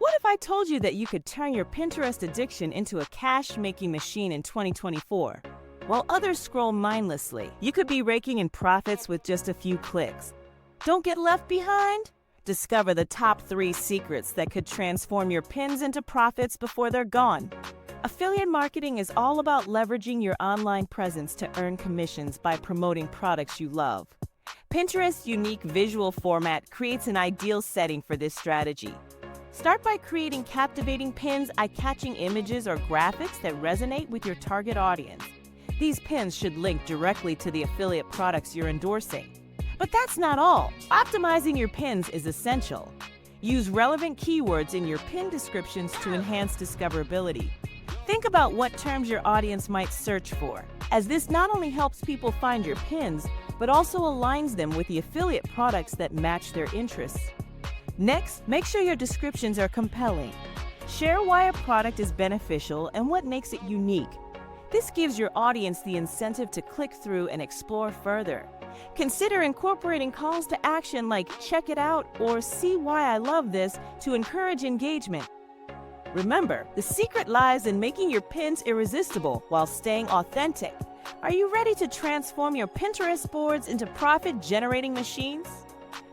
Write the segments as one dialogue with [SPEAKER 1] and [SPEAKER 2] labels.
[SPEAKER 1] What if I told you that you could turn your Pinterest addiction into a cash-making machine in 2024? While others scroll mindlessly, you could be raking in profits with just a few clicks. Don't get left behind? Discover the top 3 secrets that could transform your pins into profits before they're gone. Affiliate marketing is all about leveraging your online presence to earn commissions by promoting products you love. Pinterest's unique visual format creates an ideal setting for this strategy. Start by creating captivating pins, eye-catching images, or graphics that resonate with your target audience. These pins should link directly to the affiliate products you're endorsing. But that's not all. Optimizing your pins is essential. Use relevant keywords in your pin descriptions to enhance discoverability. Think about what terms your audience might search for, as this not only helps people find your pins, but also aligns them with the affiliate products that match their interests. Next, make sure your descriptions are compelling. Share why a product is beneficial and what makes it unique. This gives your audience the incentive to click through and explore further. Consider incorporating calls to action like "check it out" or "see why I love this" to encourage engagement. Remember, the secret lies in making your pins irresistible while staying authentic. Are you ready to transform your Pinterest boards into profit-generating machines?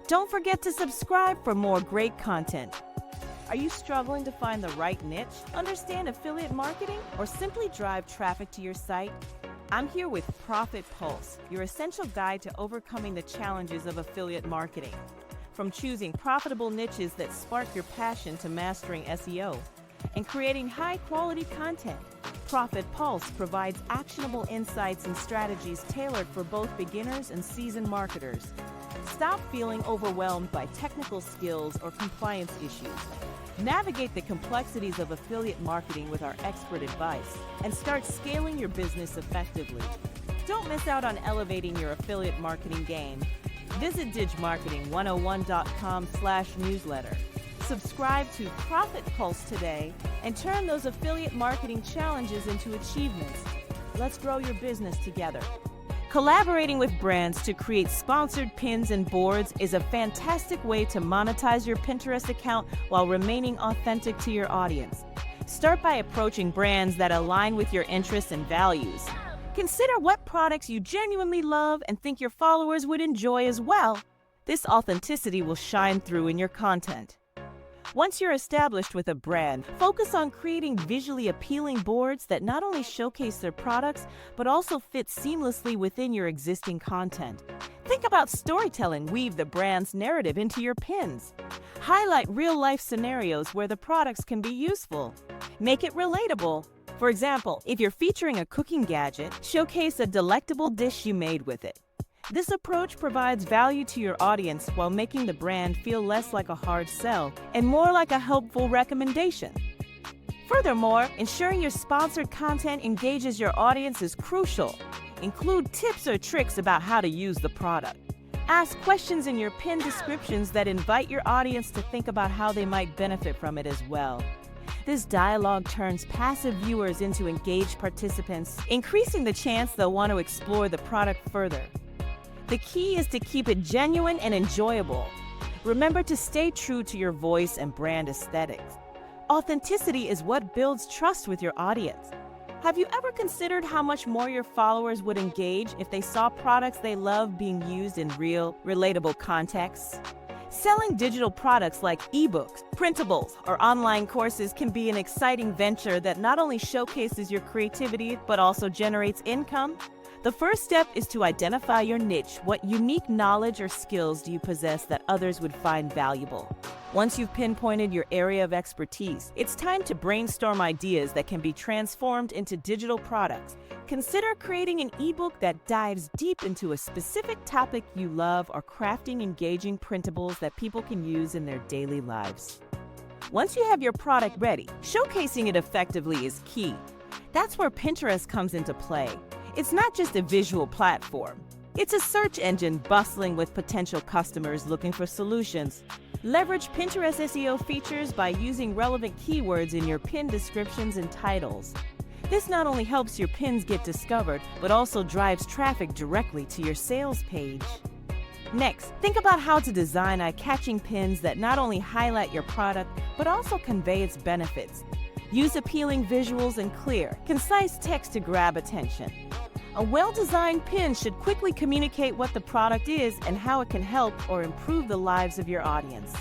[SPEAKER 1] Don't forget to subscribe for more great content. Are you struggling to find the right niche, understand affiliate marketing, or simply drive traffic to your site? I'm here with Profit Pulse, your essential guide to overcoming the challenges of affiliate marketing. From choosing profitable niches that spark your passion to mastering SEO and creating high-quality content, Profit Pulse provides actionable insights and strategies tailored for both beginners and seasoned marketers. Stop feeling overwhelmed by technical skills or compliance issues. Navigate the complexities of affiliate marketing with our expert advice and start scaling your business effectively. Don't miss out on elevating your affiliate marketing game. Visit digmarketing101.com/newsletter. Subscribe to Profit Pulse today and turn those affiliate marketing challenges into achievements. Let's grow your business together. Collaborating with brands to create sponsored pins and boards is a fantastic way to monetize your Pinterest account while remaining authentic to your audience. Start by approaching brands that align with your interests and values. Consider what products you genuinely love and think your followers would enjoy as well. This authenticity will shine through in your content. Once you're established with a brand, focus on creating visually appealing boards that not only showcase their products, but also fit seamlessly within your existing content. Think about storytelling. Weave the brand's narrative into your pins. Highlight real-life scenarios where the products can be useful. Make it relatable. For example, if you're featuring a cooking gadget, showcase a delectable dish you made with it. This approach provides value to your audience while making the brand feel less like a hard sell and more like a helpful recommendation. Furthermore, ensuring your sponsored content engages your audience is crucial. Include tips or tricks about how to use the product. Ask questions in your pin descriptions that invite your audience to think about how they might benefit from it as well. This dialogue turns passive viewers into engaged participants, increasing the chance they'll want to explore the product further. The key is to keep it genuine and enjoyable. Remember to stay true to your voice and brand aesthetics. Authenticity is what builds trust with your audience. Have you ever considered how much more your followers would engage if they saw products they love being used in real, relatable contexts? Selling digital products like ebooks, printables, or online courses can be an exciting venture that not only showcases your creativity but also generates income. The first step is to identify your niche. What unique knowledge or skills do you possess that others would find valuable? Once you've pinpointed your area of expertise, it's time to brainstorm ideas that can be transformed into digital products. Consider creating an ebook that dives deep into a specific topic you love or crafting engaging printables that people can use in their daily lives. Once you have your product ready, showcasing it effectively is key. That's where Pinterest comes into play. It's not just a visual platform. It's a search engine bustling with potential customers looking for solutions. Leverage Pinterest SEO features by using relevant keywords in your pin descriptions and titles. This not only helps your pins get discovered, but also drives traffic directly to your sales page. Next, think about how to design eye-catching pins that not only highlight your product, but also convey its benefits. Use appealing visuals and clear, concise text to grab attention. A well-designed pin should quickly communicate what the product is and how it can help or improve the lives of your audience.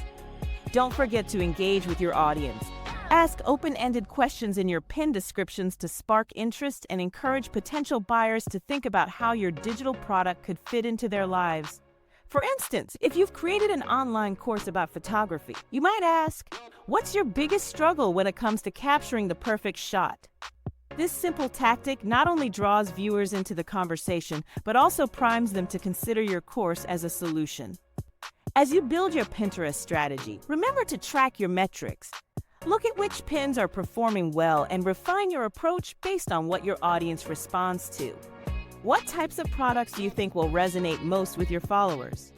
[SPEAKER 1] Don't forget to engage with your audience. Ask open-ended questions in your pin descriptions to spark interest and encourage potential buyers to think about how your digital product could fit into their lives. For instance, if you've created an online course about photography, you might ask, what's your biggest struggle when it comes to capturing the perfect shot? This simple tactic not only draws viewers into the conversation, but also primes them to consider your course as a solution. As you build your Pinterest strategy, remember to track your metrics. Look at which pins are performing well and refine your approach based on what your audience responds to. What types of products do you think will resonate most with your followers?